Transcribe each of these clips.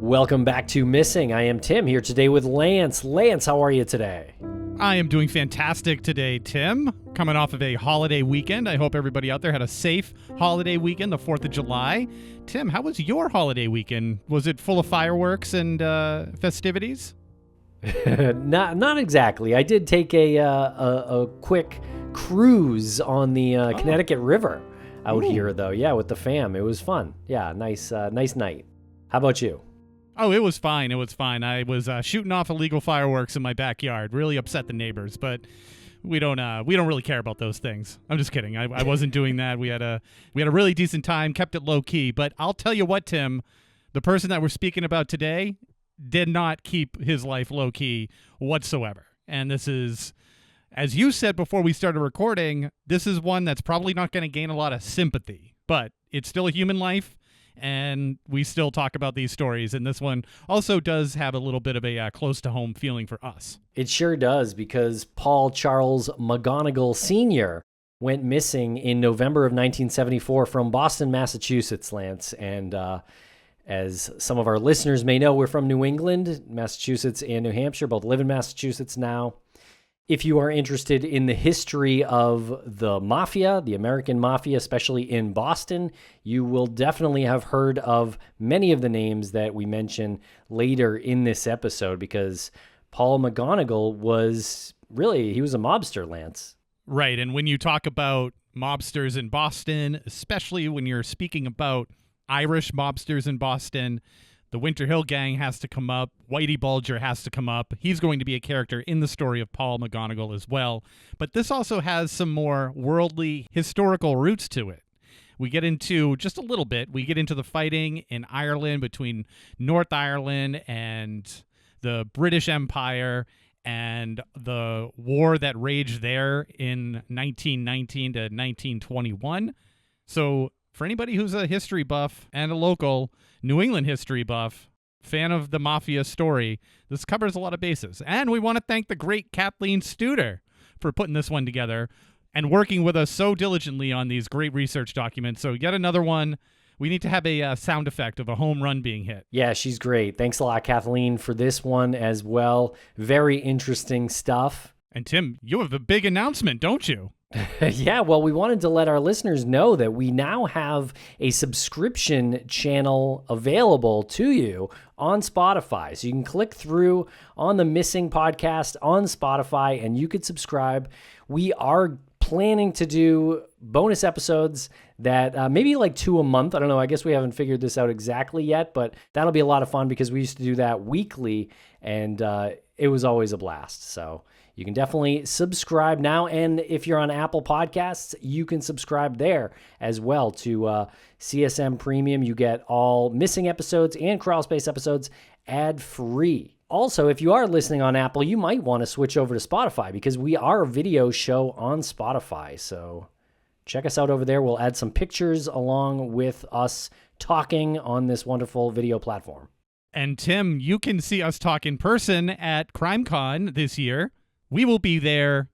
Welcome back to Missing. I am Tim here today with Lance. Lance, how are you today? I am doing fantastic today, Tim. Coming off of a holiday weekend. I hope everybody out there had a safe holiday weekend, the 4th of July. Tim, how was your holiday weekend? Was it full of fireworks and festivities? Not exactly. I did take a quick cruise on the Connecticut River out here, though. Yeah, with the fam. It was fun. Yeah, nice night. How about you? Oh, it was fine. I was shooting off illegal fireworks in my backyard. Really upset the neighbors, but we don't really care about those things. I'm just kidding. I wasn't doing that. We had a really decent time, kept it low key. But I'll tell you what, Tim, the person that we're speaking about today did not keep his life low key whatsoever. And this is, as you said before we started recording, this is one that's probably not going to gain a lot of sympathy, but it's still a human life. And we still talk about these stories, and this one also does have a little bit of a close-to-home feeling for us. It sure does, because Paul Charles McGonagle Sr. went missing in November of 1974 from Boston, Massachusetts, Lance. And as some of our listeners may know, we're from New England, Massachusetts, and New Hampshire, both live in Massachusetts now. If you are interested in the history of the mafia, the American mafia, especially in Boston, you will definitely have heard of many of the names that we mention later in this episode, because Paul McGonagle he was a mobster, Lance. Right, and when you talk about mobsters in Boston, especially when you're speaking about Irish mobsters in Boston, the Winter Hill Gang has to come up. Whitey Bulger has to come up. He's going to be a character in the story of Paul McGonagle as well. But this also has some more worldly historical roots to it. We get into, just a little bit, we get into the fighting in Ireland between North Ireland and the British Empire and the war that raged there in 1919 to 1921. So for anybody who's a history buff and a local New England history buff, fan of the mafia story, this covers a lot of bases. And we want to thank the great Kathleen Studer for putting this one together and working with us so diligently on these great research documents. So yet another one. We need to have a sound effect of a home run being hit. Yeah, she's great. Thanks a lot, Kathleen, for this one as well. Very interesting stuff. And Tim, you have a big announcement, don't you? Yeah, well, we wanted to let our listeners know that we now have a subscription channel available to you on Spotify. So you can click through on the Missing podcast on Spotify and you could subscribe. We are planning to do bonus episodes that maybe like 2 a month. I don't know. I guess we haven't figured this out exactly yet, but that'll be a lot of fun because we used to do that weekly and it was always a blast. So you can definitely subscribe now. And if you're on Apple Podcasts, you can subscribe there as well to CSM Premium. You get all Missing episodes and Crawlspace episodes ad-free. Also, if you are listening on Apple, you might want to switch over to Spotify because we are a video show on Spotify. So check us out over there. We'll add some pictures along with us talking on this wonderful video platform. And Tim, you can see us talk in person at CrimeCon this year. We will be there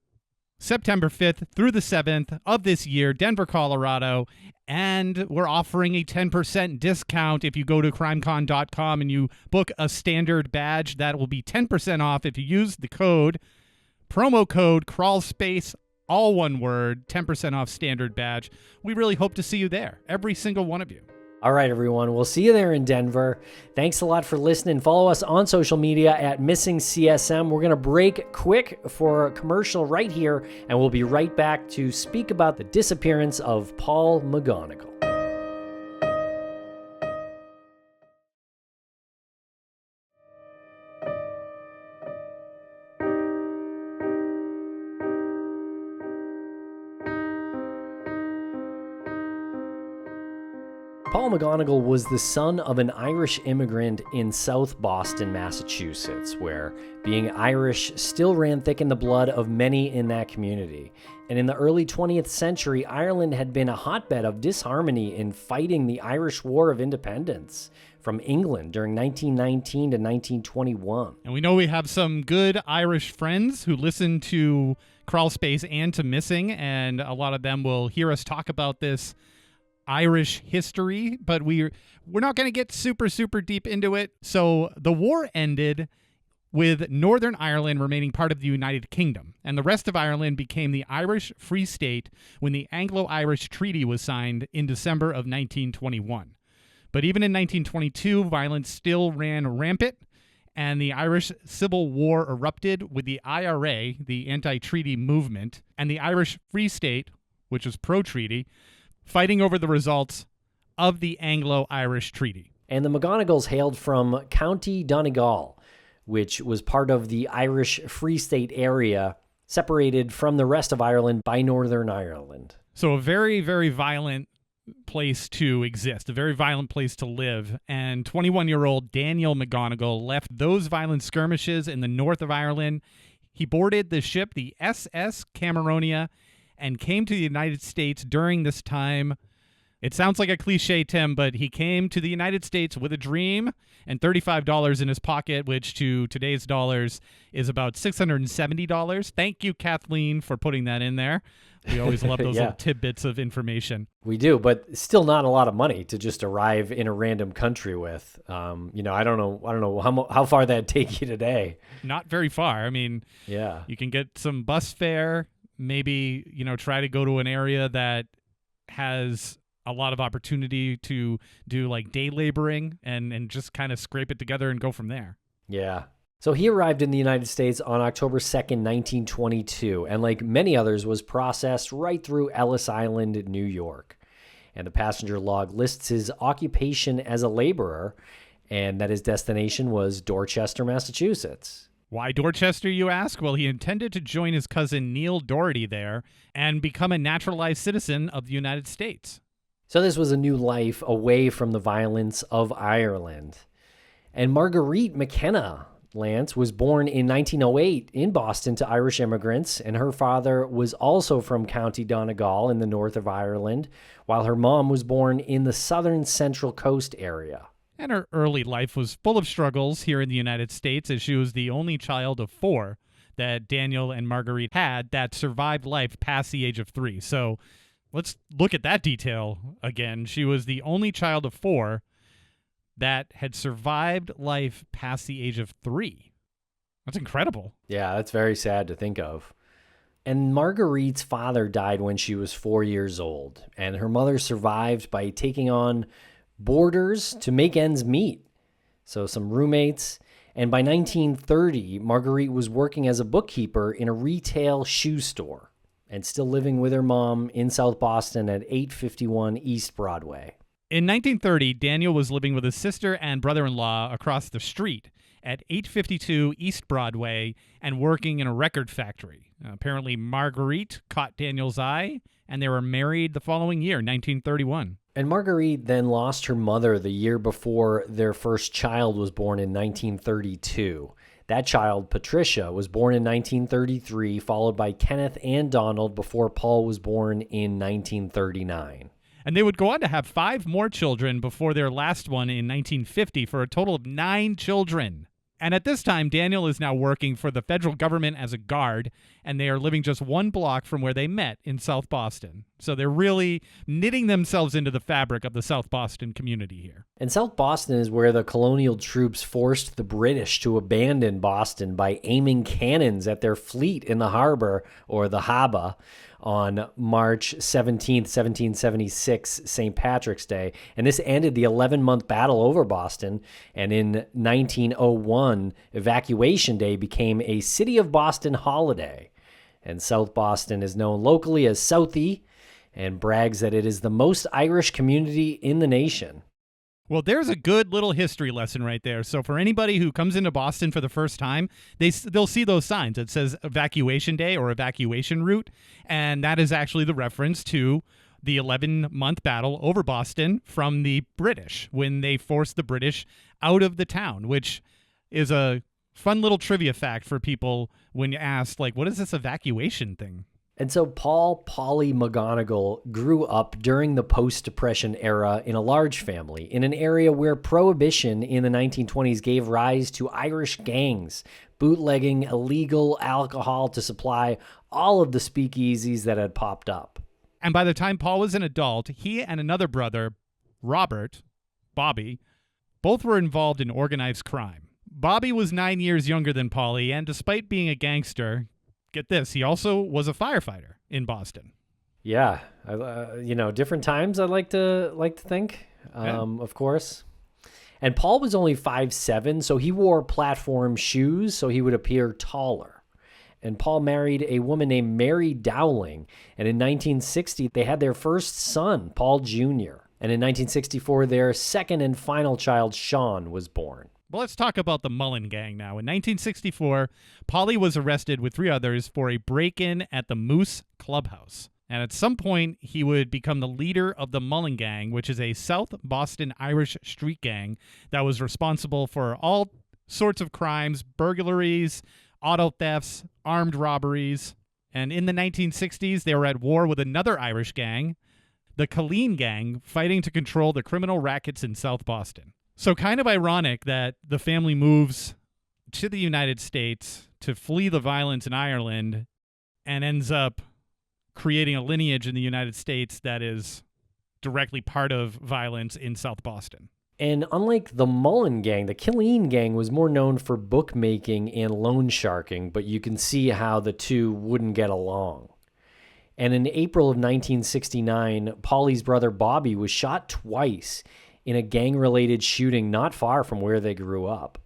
September 5th through the 7th of this year, Denver, Colorado, and we're offering a 10% discount if you go to crimecon.com and you book a standard badge. That will be 10% off if you use the promo code Crawlspace, all one word, 10% off standard badge. We really hope to see you there, every single one of you. All right, everyone. We'll see you there in Denver. Thanks a lot for listening. Follow us on social media at Missing CSM. We're going to break quick for a commercial right here, and we'll be right back to speak about the disappearance of Paul McGonagle. Paul McGonagle was the son of an Irish immigrant in South Boston, Massachusetts, where being Irish still ran thick in the blood of many in that community. And in the early 20th century, Ireland had been a hotbed of disharmony in fighting the Irish War of Independence from England during 1919 to 1921. And we know we have some good Irish friends who listen to Crawlspace and to Missing, and a lot of them will hear us talk about this Irish history, but we're not going to get super deep into it. So the war ended with Northern Ireland remaining part of the United Kingdom, and the rest of Ireland became the Irish Free State when the Anglo-Irish Treaty was signed in December of 1921. But even in 1922, violence still ran rampant, and the Irish Civil War erupted with the IRA, the anti-treaty movement, and the Irish Free State, which was pro-treaty, fighting over the results of the Anglo-Irish Treaty. And the McGonagles hailed from County Donegal, which was part of the Irish Free State area, separated from the rest of Ireland by Northern Ireland. So a very, very violent place to exist, a very violent place to live. And 21-year-old Daniel McGonagle left those violent skirmishes in the north of Ireland. He boarded the ship, the SS Cameronia, and came to the United States during this time. It sounds like a cliche, Tim, but he came to the United States with a dream and $35 in his pocket, which to today's dollars is about $670. Thank you, Kathleen, for putting that in there. We always love those little tidbits of information. We do, but still not a lot of money to just arrive in a random country with. I don't know how far that'd take you today. Not very far. I mean, you can get some bus fare, maybe, try to go to an area that has a lot of opportunity to do like day laboring and just kind of scrape it together and go from there. Yeah. So he arrived in the United States on October 2nd, 1922, and like many others was processed right through Ellis Island, New York. And the passenger log lists his occupation as a laborer and that his destination was Dorchester, Massachusetts. Why Dorchester, you ask? Well, he intended to join his cousin Neil Doherty there and become a naturalized citizen of the United States. So this was a new life away from the violence of Ireland. And Marguerite McKenna Lance was born in 1908 in Boston to Irish immigrants, and her father was also from County Donegal in the north of Ireland, while her mom was born in the southern Central Coast area. And her early life was full of struggles here in the United States, as she was the only child of 4 that Daniel and Marguerite had that survived life past the age of 3. So let's look at that detail again. She was the only child of 4 that had survived life past the age of 3. That's incredible. Yeah, that's very sad to think of. And Marguerite's father died when she was 4 years old, and her mother survived by taking on boarders to make ends meet. So some roommates. And by 1930, Marguerite was working as a bookkeeper in a retail shoe store and still living with her mom in South Boston at 851 East Broadway. In 1930, Daniel was living with his sister and brother-in-law across the street at 852 East Broadway and working in a record factory. Apparently, Marguerite caught Daniel's eye, and they were married the following year, 1931. And Marguerite then lost her mother the year before their first child was born in 1932. That child, Patricia, was born in 1933, followed by Kenneth and Donald before Paul was born in 1939. And they would go on to have 5 more children before their last one in 1950 for a total of 9 children. And at this time, Daniel is now working for the federal government as a guard, and they are living just 1 block from where they met in South Boston. So they're really knitting themselves into the fabric of the South Boston community here. And South Boston is where the colonial troops forced the British to abandon Boston by aiming cannons at their fleet in the harbor, or the Haba, on March 17th, 1776, St. Patrick's Day. And this ended the 11-month battle over Boston. And in 1901, Evacuation Day became a City of Boston holiday. And South Boston is known locally as Southie and brags that it is the most Irish community in the nation. Well, there's a good little history lesson right there. So for anybody who comes into Boston for the first time, they'll see those signs. It says Evacuation Day or Evacuation Route, and that is actually the reference to the 11-month battle over Boston from the British when they forced the British out of the town, which is a fun little trivia fact for people when you ask, like, what is this evacuation thing? And so Polly McGonagle grew up during the post-Depression era in a large family in an area where Prohibition in the 1920s gave rise to Irish gangs, bootlegging illegal alcohol to supply all of the speakeasies that had popped up. And by the time Paul was an adult, he and another brother, Robert, Bobby, both were involved in organized crime. Bobby was 9 years younger than Paulie, and despite being a gangster, get this, he also was a firefighter in Boston. Yeah, different times. I like to think, of course. And Paul was only 5'7", so he wore platform shoes, so he would appear taller. And Paul married a woman named Mary Dowling, and in 1960 they had their first son, Paul Jr. And in 1964 their second and final child, Sean, was born. Well, let's talk about the Mullen Gang now. In 1964, Paulie was arrested with 3 others for a break-in at the Moose Clubhouse. And at some point, he would become the leader of the Mullen Gang, which is a South Boston Irish street gang that was responsible for all sorts of crimes, burglaries, auto thefts, armed robberies. And in the 1960s, they were at war with another Irish gang, the Kathleen Gang, fighting to control the criminal rackets in South Boston. So kind of ironic that the family moves to the United States to flee the violence in Ireland and ends up creating a lineage in the United States that is directly part of violence in South Boston. And unlike the Mullen Gang, the Kathleen Gang was more known for bookmaking and loan sharking, but you can see how the two wouldn't get along. And in April of 1969, Paulie's brother Bobby was shot twice in a gang-related shooting not far from where they grew up.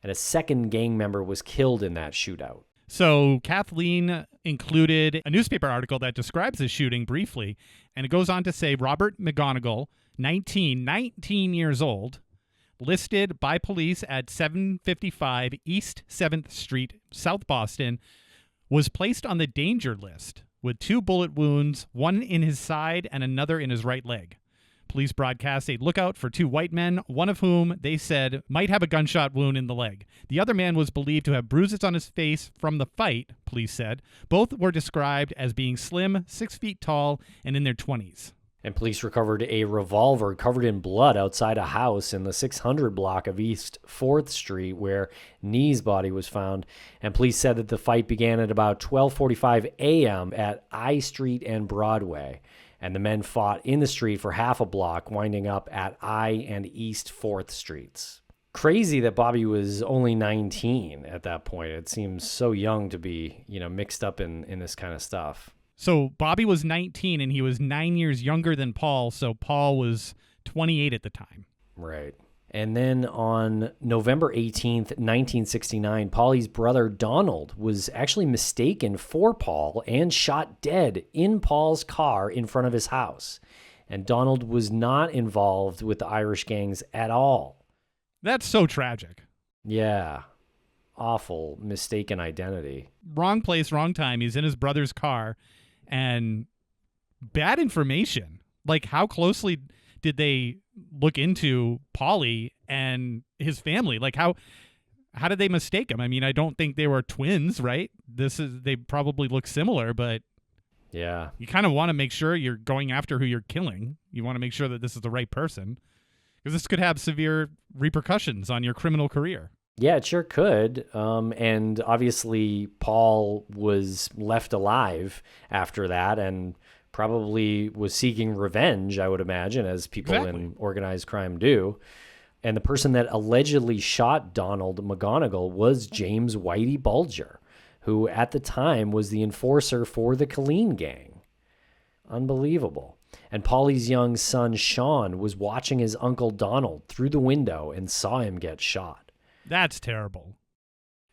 And a second gang member was killed in that shootout. So Kathleen included a newspaper article that describes the shooting briefly, and it goes on to say Robert McGonagle, 19 years old, listed by police at 755 East 7th Street, South Boston, was placed on the danger list with 2 bullet wounds, one in his side and another in his right leg. Police broadcast a lookout for 2 white men, one of whom they said might have a gunshot wound in the leg. The other man was believed to have bruises on his face from the fight, police said. Both were described as being slim, 6 feet tall, and in their 20s. And police recovered a revolver covered in blood outside a house in the 600 block of East 4th Street where Nee's body was found. And police said that the fight began at about 12:45 a.m. at I Street and Broadway. And the men fought in the street for half a block, winding up at I and East 4th Streets. Crazy that Bobby was only 19 at that point. It seems so young to be, mixed up in this kind of stuff. So Bobby was 19 and he was 9 years younger than Paul, so Paul was 28 at the time. Right. And then on November 18th, 1969, Paulie's brother Donald was actually mistaken for Paul and shot dead in Paul's car in front of his house. And Donald was not involved with the Irish gangs at all. That's so tragic. Yeah. Awful mistaken identity. Wrong place, wrong time. He's in his brother's car and bad information. Like, how closely did they look into Paulie and his family? Like, how did they mistake him? I mean, I don't think they were twins, right? They probably look similar, but yeah, you kind of want to make sure you're going after who you're killing. You want to make sure that this is the right person, because this could have severe repercussions on your criminal career. Yeah, it sure could. And obviously Paul was left alive after that and probably was seeking revenge, I would imagine, as people in organized crime do. And the person that allegedly shot Donald McGonagle was James Whitey Bulger, who at the time was the enforcer for the Kathleen Gang. Unbelievable. And Paulie's young son, Sean, was watching his uncle Donald through the window and saw him get shot. That's terrible.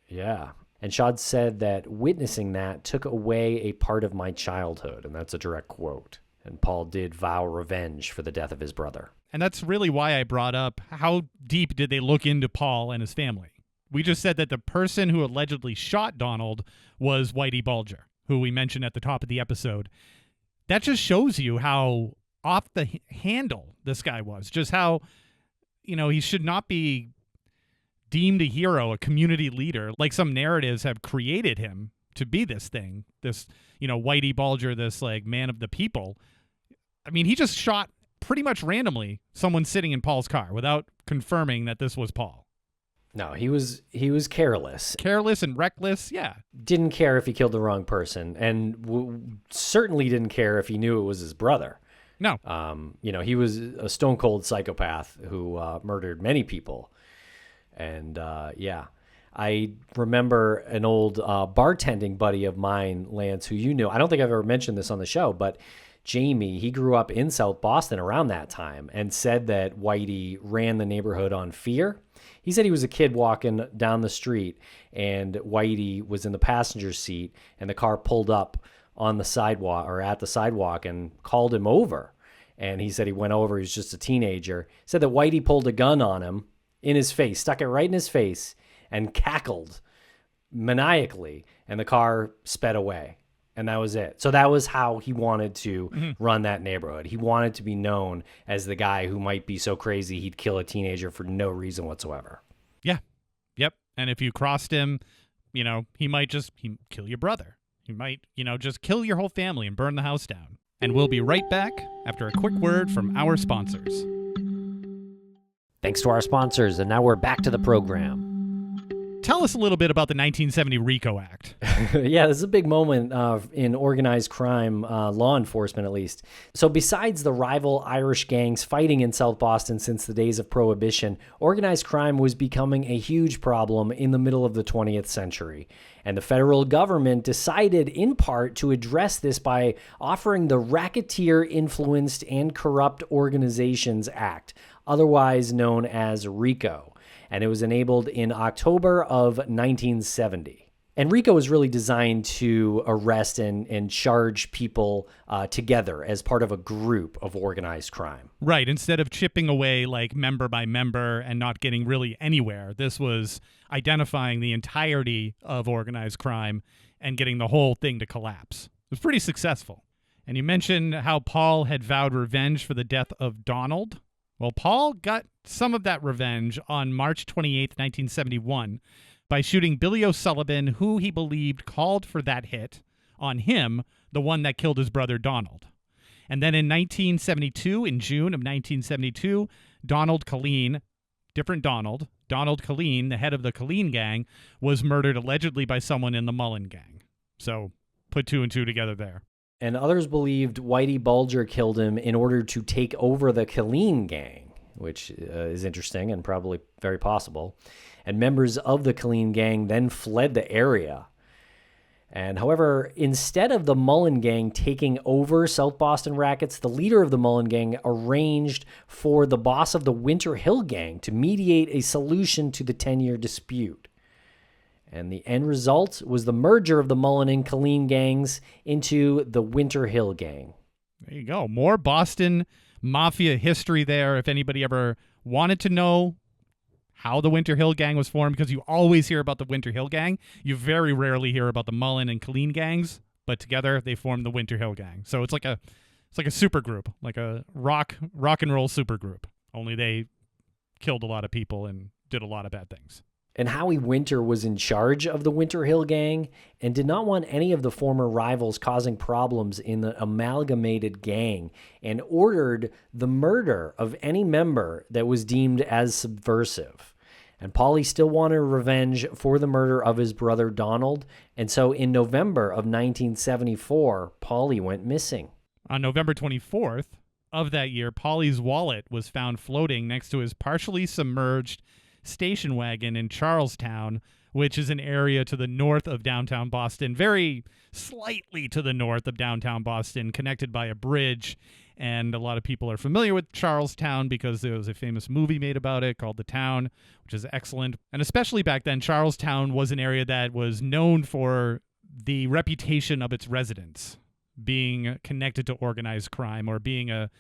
Yeah. And Sean said that witnessing that took away a part of my childhood, and that's a direct quote. And Paul did vow revenge for the death of his brother. And that's really why I brought up how deep did they look into Paul and his family. We just said that the person who allegedly shot Donald was Whitey Bulger, who we mentioned at the top of the episode. That just shows you how off the handle this guy was. Just how, he should not be deemed a hero, a community leader, like some narratives have created him to be this thing, this, Whitey Bulger, this like man of the people. I mean, he just shot pretty much randomly someone sitting in Paul's car without confirming that this was Paul. No, he was careless. Careless and reckless, yeah. Didn't care if he killed the wrong person, and certainly didn't care if he knew it was his brother. No. He was a stone cold psychopath who murdered many people. And I remember an old bartending buddy of mine, Lance, who you knew. I don't think I've ever mentioned this on the show, but Jamie, he grew up in South Boston around that time and said that Whitey ran the neighborhood on fear. He said he was a kid walking down the street and Whitey was in the passenger seat and the car pulled up on the sidewalk or at the sidewalk and called him over. And he said he went over, he was just a teenager. He said that Whitey pulled a gun on him in his face, stuck it right in his face and cackled maniacally and the car sped away. And that was it. So that was how he wanted to run that neighborhood. He wanted to be known as the guy who might be so crazy he'd kill a teenager for no reason whatsoever. Yeah. Yep. And if you crossed him, he might just kill your brother. He might, just kill your whole family and burn the house down. And we'll be right back after a quick word from our sponsors. Thanks to our sponsors. And now we're back to the program. Tell us a little bit about the 1970 RICO Act. Yeah, this is a big moment in organized crime, law enforcement at least. So besides the rival Irish gangs fighting in South Boston since the days of Prohibition, organized crime was becoming a huge problem in the middle of the 20th century. And the federal government decided in part to address this by offering the Racketeer-Influenced and Corrupt Organizations Act, otherwise known as RICO. And it was enabled in October of 1970. And RICO was really designed to arrest and charge people together as part of a group of organized crime. Right. Instead of chipping away like member by member and not getting really anywhere, this was identifying the entirety of organized crime and getting the whole thing to collapse. It was pretty successful. And you mentioned how Paul had vowed revenge for the death of Donald. Well, Paul got some of that revenge on March 28th, 1971, by shooting Billy O'Sullivan, who he believed called for that hit on him, the one that killed his brother Donald. And then in 1972, in June of 1972, Donald Killeen, different Donald Killeen, the head of the Killeen gang, was murdered allegedly by someone in the Mullen gang. So put two and two together there. And others believed Whitey Bulger killed him in order to take over the Killeen gang, which is interesting and probably very possible. And members of the Killeen gang then fled the area. And however, instead of the Mullen gang taking over South Boston rackets, the leader of the Mullen gang arranged for the boss of the Winter Hill gang to mediate a solution to the 10-year dispute. And the end result was the merger of the Mullen and Killeen gangs into the Winter Hill gang. There you go. More Boston Mafia history there. If anybody ever wanted to know how the Winter Hill gang was formed, because you always hear about the Winter Hill gang, you very rarely hear about the Mullen and Killeen gangs, but together they formed the Winter Hill gang. So it's like a super group, like a rock and roll super group. Only they killed a lot of people and did a lot of bad things. And Howie Winter was in charge of the Winter Hill gang and did not want any of the former rivals causing problems in the amalgamated gang and ordered the murder of any member that was deemed as subversive. And Paulie still wanted revenge for the murder of his brother Donald, and so in November of 1974, Paulie went missing. On November 24th of that year, Paulie's wallet was found floating next to his partially submerged station wagon in Charlestown, which is an area to the north of downtown Boston, very slightly to the north of downtown Boston, connected by a bridge. And a lot of people are familiar with Charlestown because there was a famous movie made about it called The Town, which is excellent. And especially back then, Charlestown was an area that was known for the reputation of its residents being connected to organized crime or being a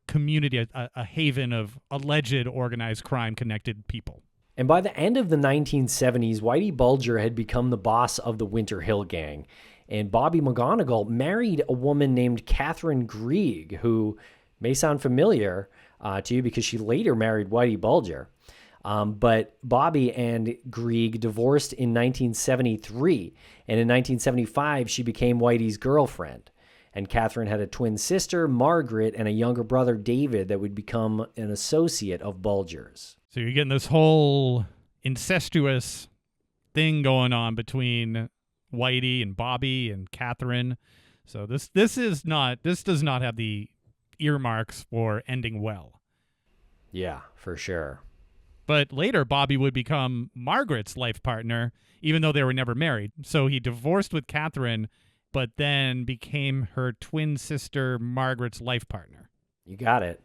community, a haven of alleged organized crime-connected people. And by the end of the 1970s, Whitey Bulger had become the boss of the Winter Hill gang. And Bobby McGonagle married a woman named Catherine Grieg, who may sound familiar to you because she later married Whitey Bulger. But Bobby and Grieg divorced in 1973. And in 1975, she became Whitey's girlfriend. And Catherine had a twin sister, Margaret, and a younger brother, David, that would become an associate of Bulger's. So you're getting this whole, incestuous thing going on between Whitey and Bobby and Catherine. So this does not have the earmarks for ending well. Yeah, for sure. But later, Bobby would become Margaret's life partner, even though they were never married. So he divorced with Catherine, but then became her twin sister Margaret's life partner. You got it.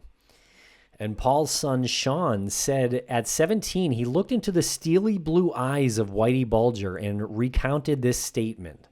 And Paul's son, Sean, said at 17, he looked into the steely blue eyes of Whitey Bulger and recounted this statement.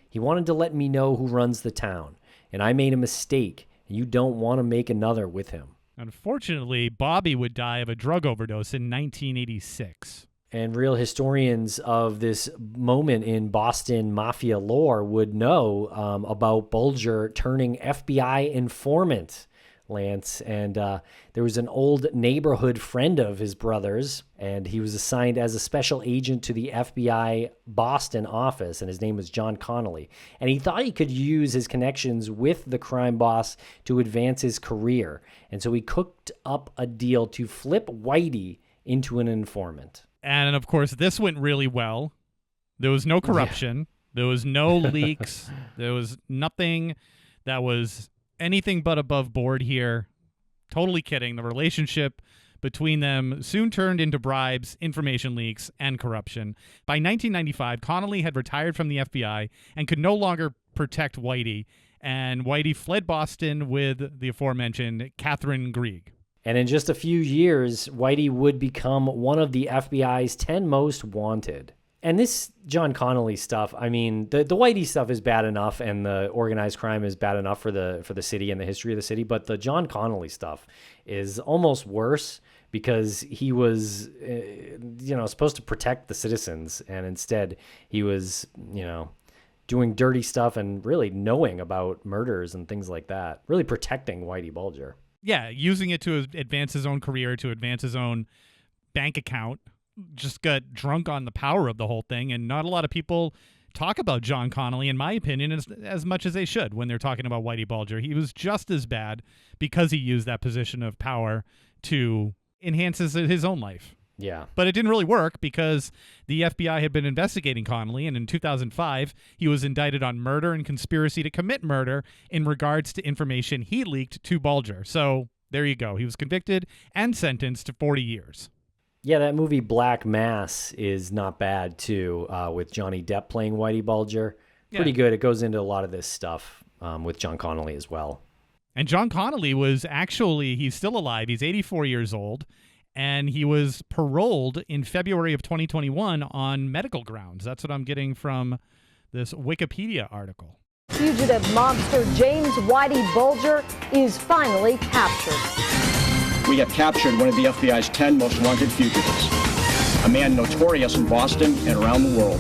He wanted to let me know who runs the town, and I made a mistake, and you don't want to make another with him. Unfortunately, Bobby would die of a drug overdose in 1986. And real historians of this moment in Boston Mafia lore would know about Bulger turning FBI informant, Lance. And there was an old neighborhood friend of his brother's, and he was assigned as a special agent to the FBI Boston office, and his name was John Connolly. And he thought he could use his connections with the crime boss to advance his career. And so he cooked up a deal to flip Whitey into an informant. And, of course, this went really well. There was no corruption. Yeah. There was no leaks. There was nothing that was anything but above board here. Totally kidding. The relationship between them soon turned into bribes, information leaks, and corruption. By 1995, Connolly had retired from the FBI and could no longer protect Whitey, and Whitey fled Boston with the aforementioned Catherine Grieg. And in just a few years, Whitey would become one of the FBI's 10 most wanted. And this John Connolly stuff, I mean, the Whitey stuff is bad enough, and the organized crime is bad enough for the city and the history of the city. But the John Connolly stuff is almost worse because he was, supposed to protect the citizens, and instead he was, doing dirty stuff and really knowing about murders and things like that. Really protecting Whitey Bulger. Yeah, using it to advance his own career, to advance his own bank account. Just got drunk on the power of the whole thing, and not a lot of people talk about John Connolly, in my opinion, as much as they should when they're talking about Whitey Bulger. He was just as bad because he used that position of power to enhance his own life. Yeah. But it didn't really work because the FBI had been investigating Connolly, and in 2005, he was indicted on murder and conspiracy to commit murder in regards to information he leaked to Bulger. So there you go. He was convicted and sentenced to 40 years. Yeah, that movie Black Mass is not bad, too, with Johnny Depp playing Whitey Bulger. Pretty good. It goes into a lot of this stuff with John Connolly as well. And John Connolly was actually, he's still alive. He's 84 years old, and he was paroled in February of 2021 on medical grounds. That's what I'm getting from this Wikipedia article. Fugitive mobster James Whitey Bulger is finally captured. We have captured one of the FBI's 10 most wanted fugitives, a man notorious in Boston and around the world.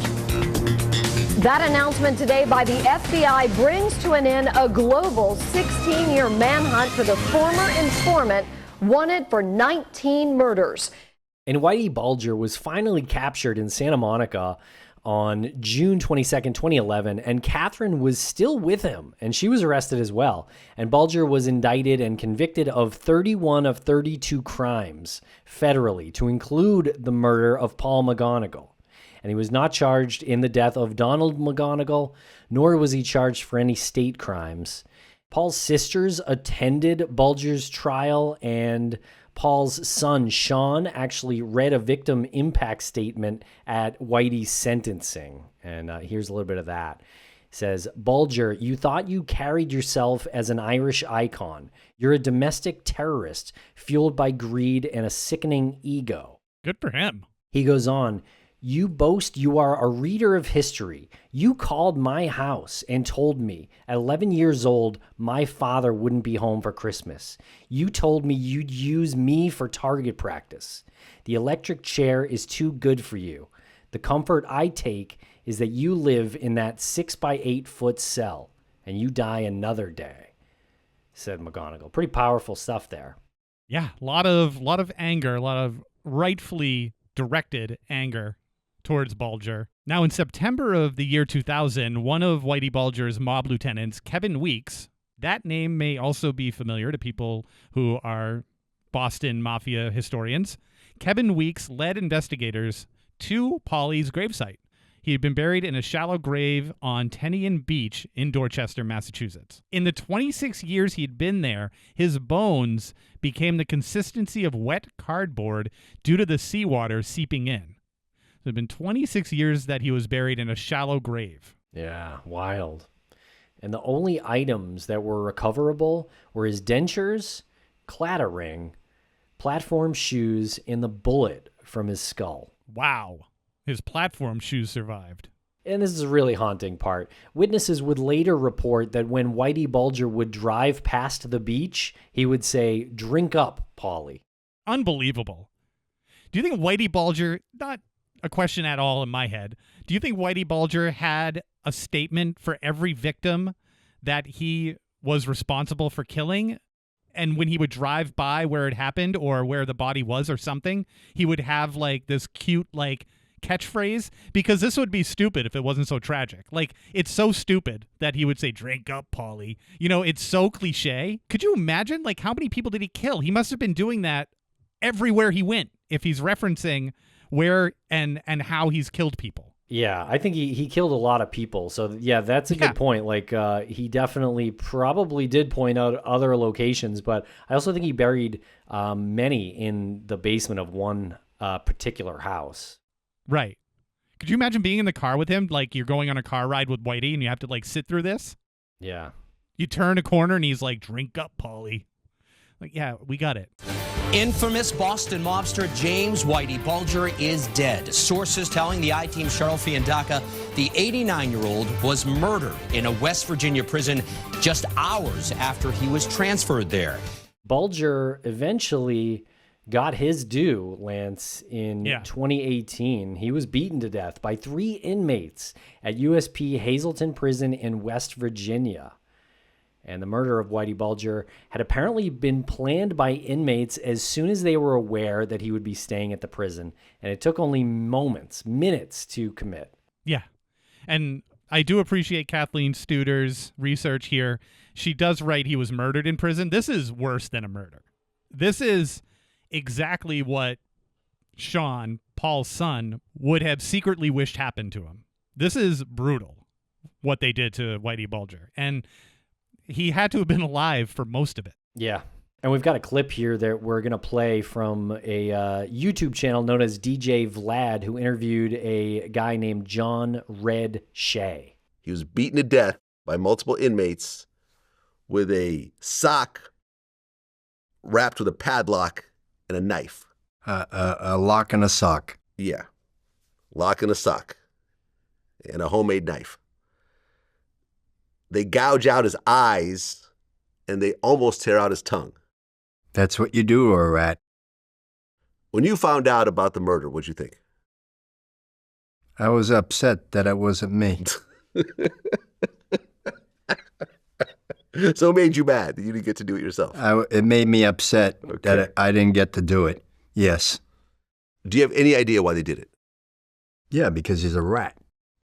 That announcement today by the FBI brings to an end a global 16-year manhunt for the former informant wanted for 19 murders. And Whitey Bulger was finally captured in Santa Monica on June 22nd, 2011, and Catherine was still with him, and she was arrested as well. And Bulger was indicted and convicted of 31 of 32 crimes federally, to include the murder of Paul McGonagle. And he was not charged in the death of Donald McGonagle, nor was he charged for any state crimes. Paul's sisters attended Bulger's trial, and Paul's son, Sean, actually read a victim impact statement at Whitey's sentencing. And here's a little bit of that. It says, Bulger, you thought you carried yourself as an Irish icon. You're a domestic terrorist fueled by greed and a sickening ego. Good for him. He goes on, you boast you are a reader of history. You called my house and told me at 11 years old, my father wouldn't be home for Christmas. You told me you'd use me for target practice. The electric chair is too good for you. The comfort I take is that you live in that 6x8 foot cell and you die another day, said McGonagle. Pretty powerful stuff there. Yeah, a lot of anger, a lot of rightfully directed anger towards Bulger. Now, in September of the year 2000, one of Whitey Bulger's mob lieutenants, Kevin Weeks, that name may also be familiar to people who are Boston Mafia historians. Kevin Weeks led investigators to Paulie's gravesite. He had been buried in a shallow grave on Tenian Beach in Dorchester, Massachusetts. In the 26 years he'd been there, his bones became the consistency of wet cardboard due to the seawater seeping in. It had been 26 years that he was buried in a shallow grave. Yeah, wild. And the only items that were recoverable were his dentures, clatter ring, platform shoes, and the bullet from his skull. Wow. His platform shoes survived. And this is a really haunting part. Witnesses would later report that when Whitey Bulger would drive past the beach, he would say, "Drink up, Paulie." Unbelievable. Do you think Whitey Bulger, not a question at all in my head, do you think Whitey Bulger had a statement for every victim that he was responsible for killing? And when he would drive by where it happened or where the body was or something, he would have like this cute like catchphrase? Because this would be stupid if it wasn't so tragic. Like, it's so stupid that he would say, "Drink up, Paulie." You know, it's so cliche. Could you imagine, like, how many people did he kill? He must have been doing that everywhere he went if he's referencing where and how he's killed people. Yeah, I think he killed a lot of people. So, yeah, that's a good point. Like, he definitely probably did point out other locations, but I also think he buried many in the basement of one particular house. Right. Could you imagine being in the car with him? Like, you're going on a car ride with Whitey and you have to, like, sit through this? Yeah. You turn a corner and he's like, "Drink up, Paulie." Like, yeah, we got it. Infamous Boston mobster James Whitey Bulger is dead. Sources telling the I-Team Shuttle Fiandaca the 89-year-old was murdered in a West Virginia prison just hours after he was transferred there. Bulger eventually got his due, Lance, in 2018. He was beaten to death by 3 inmates at USP Hazleton Prison in West Virginia. And the murder of Whitey Bulger had apparently been planned by inmates as soon as they were aware that he would be staying at the prison. And it took only minutes to commit. Yeah. And I do appreciate Kathleen Studer's research here. She does write he was murdered in prison. This is worse than a murder. This is exactly what Sean, Paul's son, would have secretly wished happened to him. This is brutal, what they did to Whitey Bulger. And he had to have been alive for most of it. Yeah. And we've got a clip here that we're going to play from a YouTube channel known as DJ Vlad, who interviewed a guy named John Red Shea. He was beaten to death by multiple inmates with a sock wrapped with a padlock and a knife. A lock and a sock. Yeah. Lock and a sock. And a homemade knife. They gouge out his eyes and they almost tear out his tongue. That's what you do to a rat. When you found out about the murder, what'd you think? I was upset that it wasn't me. So it made you mad that you didn't get to do it yourself? It made me upset that I didn't get to do it. Yes. Do you have any idea why they did it? Yeah, because he's a rat.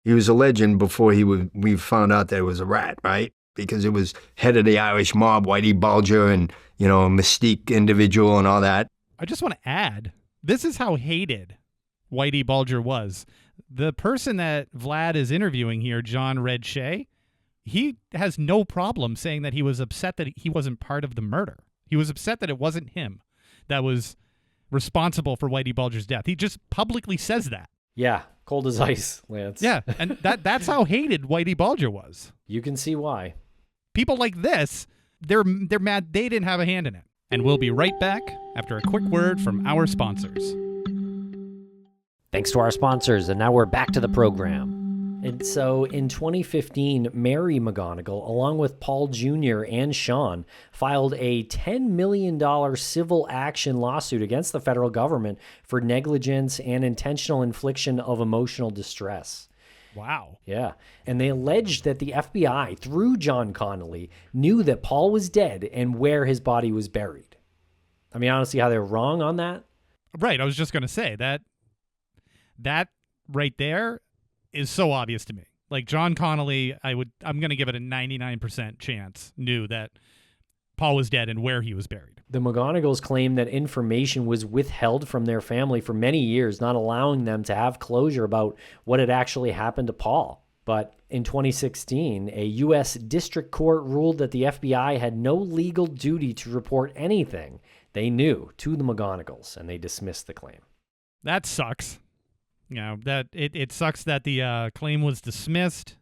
He was a legend before we found out that it was a rat, right? Because it was head of the Irish mob, Whitey Bulger, and, you know, a mystique individual and all that. I just want to add, this is how hated Whitey Bulger was. The person that Vlad is interviewing here, John Red Shea, he has no problem saying that he was upset that he wasn't part of the murder. He was upset that it wasn't him that was responsible for Whitey Bulger's death. He just publicly says that. Yeah, cold as ice, Lance. Yeah, and that's how hated Whitey Bulger was. You can see why. People like this, they're mad they didn't have a hand in it. And we'll be right back after a quick word from our sponsors. Thanks to our sponsors, and now we're back to the program. And so in 2015, Mary McGonagle, along with Paul Jr. and Sean, filed a $10 million civil action lawsuit against the federal government for negligence and intentional infliction of emotional distress. Wow. Yeah. And they alleged that the FBI, through John Connolly, knew that Paul was dead and where his body was buried. I mean, I don't see how they're wrong on that. Right. I was just going to say that right there is so obvious to me. Like, John Connolly, I'm going to give it a 99% chance, knew that Paul was dead and where he was buried. The McGonagles claim that information was withheld from their family for many years, not allowing them to have closure about what had actually happened to Paul. But in 2016, a U.S. District Court ruled that the FBI had no legal duty to report anything they knew to the McGonagles, and they dismissed the claim. That sucks. You know, that it sucks that the claim was dismissed.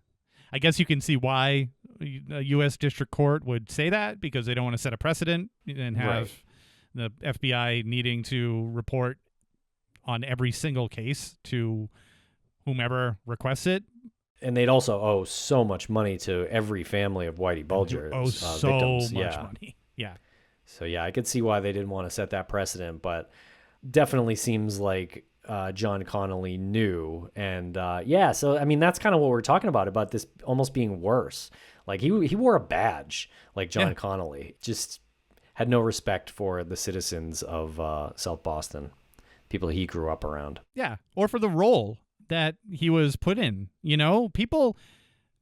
I guess you can see why a U.S. District Court would say that, because they don't want to set a precedent and have the FBI needing to report on every single case to whomever requests it. And they'd also owe so much money to every family of Whitey Bulger victims. Much money. Yeah. So, yeah, I could see why they didn't want to set that precedent, but definitely seems like John Connolly knew. And, so, I mean, that's kind of what we're talking about this almost being worse. Like, he wore a badge like John Connolly, just had no respect for the citizens of South Boston, people he grew up around. Yeah, or for the role that he was put in. You know, people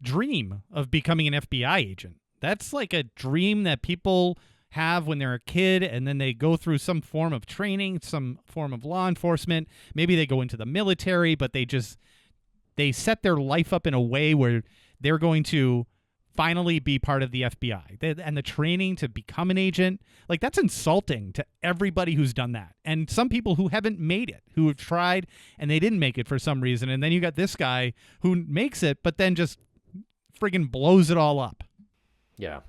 dream of becoming an FBI agent. That's like a dream that people have when they're a kid, and then they go through some form of training, some form of law enforcement. Maybe they go into the military, but they set their life up in a way where they're going to finally be part of the FBI. And the training to become an agent, like, that's insulting to everybody who's done that. And some people who haven't made it, who have tried and they didn't make it for some reason. And then you got this guy who makes it, but then just friggin' blows it all up. Yeah.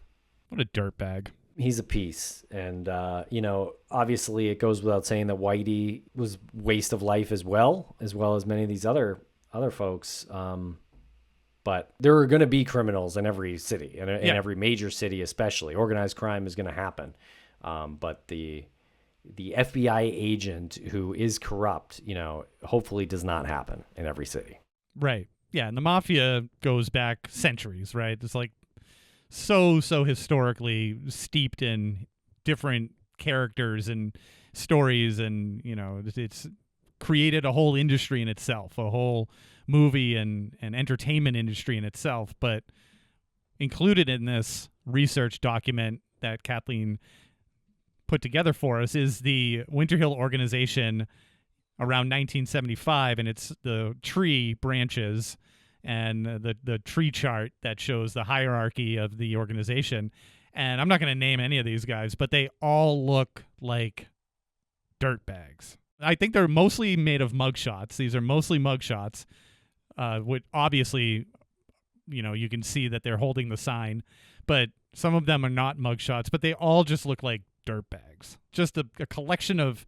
What a dirtbag. He's a piece. And, obviously it goes without saying that Whitey was waste of life as well as many of these other folks. But there are going to be criminals in every city, in every major city especially. Organized crime is going to happen. But the FBI agent who is corrupt, hopefully does not happen in every city. Right. Yeah, and the mafia goes back centuries, right? It's like so historically steeped in different characters and stories, and, it's created a whole industry in itself, a whole movie and entertainment industry in itself. But included in this research document that Kathleen put together for us is the Winter Hill organization around 1975, and it's the tree branches and the tree chart that shows the hierarchy of the organization. And I'm not going to name any of these guys, but they all look like dirtbags. I think they're mostly made of mugshots. These are mostly mugshots. Which obviously, you can see that they're holding the sign, but some of them are not mugshots, but they all just look like dirtbags. Just a collection of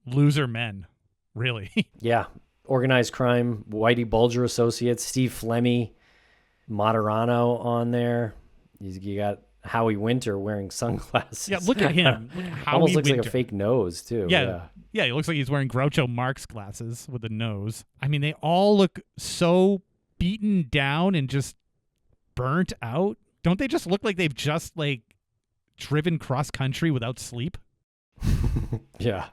loser men, really. Yeah. Organized crime, Whitey Bulger Associates, Steve Flemmi, Moderano on there. You got Howie Winter wearing sunglasses. Yeah, look at him. Look at Howie Almost looks Winter. Like a fake nose, too. Yeah, he looks like he's wearing Groucho Marx glasses with a nose. I mean, they all look so beaten down and just burnt out. Don't they just look like they've just, driven cross-country without sleep? Yeah.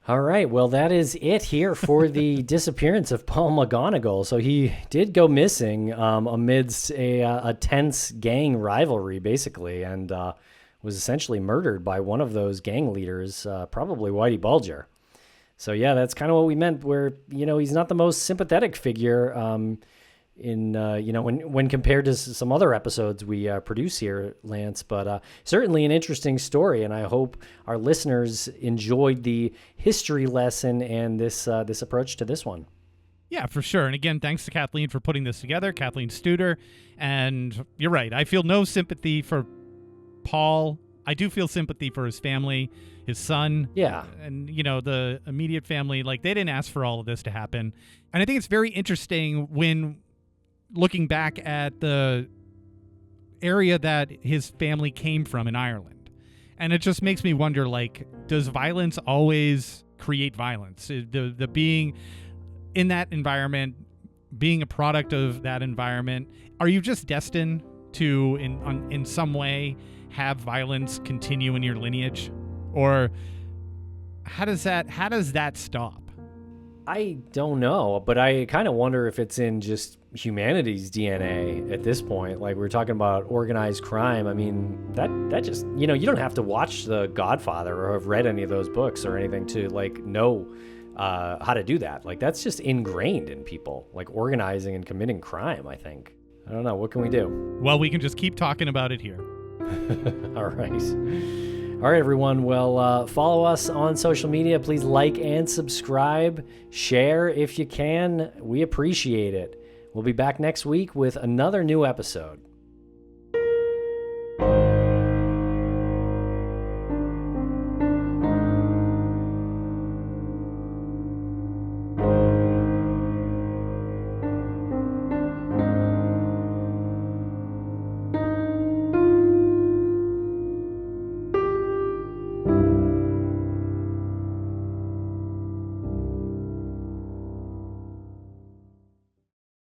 All right, well, that is it here for the disappearance of Paul McGonagle. So he did go missing amidst a tense gang rivalry, basically, and was essentially murdered by one of those gang leaders, probably Whitey Bulger. So, yeah, that's kind of what we meant, where, he's not the most sympathetic figure when compared to some other episodes we produce here, Lance, but certainly an interesting story, and I hope our listeners enjoyed the history lesson and this approach to this one. Yeah, for sure. And again, thanks to Kathleen for putting this together, Kathleen Studer. And you're right, I feel no sympathy for Paul. I do feel sympathy for his family, his son. Yeah. And, the immediate family, they didn't ask for all of this to happen. And I think it's very interesting when looking back at the area that his family came from in Ireland. And it just makes me wonder, does violence always create violence? The being in that environment, being a product of that environment, are you just destined to, in some way, have violence continue in your lineage? Or how does that stop? I don't know, but I kind of wonder if it's in just humanity's DNA at this point. Like, we're talking about organized crime. I mean, that just, you don't have to watch The Godfather or have read any of those books or anything to like know how to do that. Like, that's just ingrained in people, like organizing and committing crime, I think. I don't know. What can we do? Well, we can just keep talking about it here. All right, everyone. Well, follow us on social media. Please like and subscribe. Share if you can. We appreciate it. We'll be back next week with another new episode.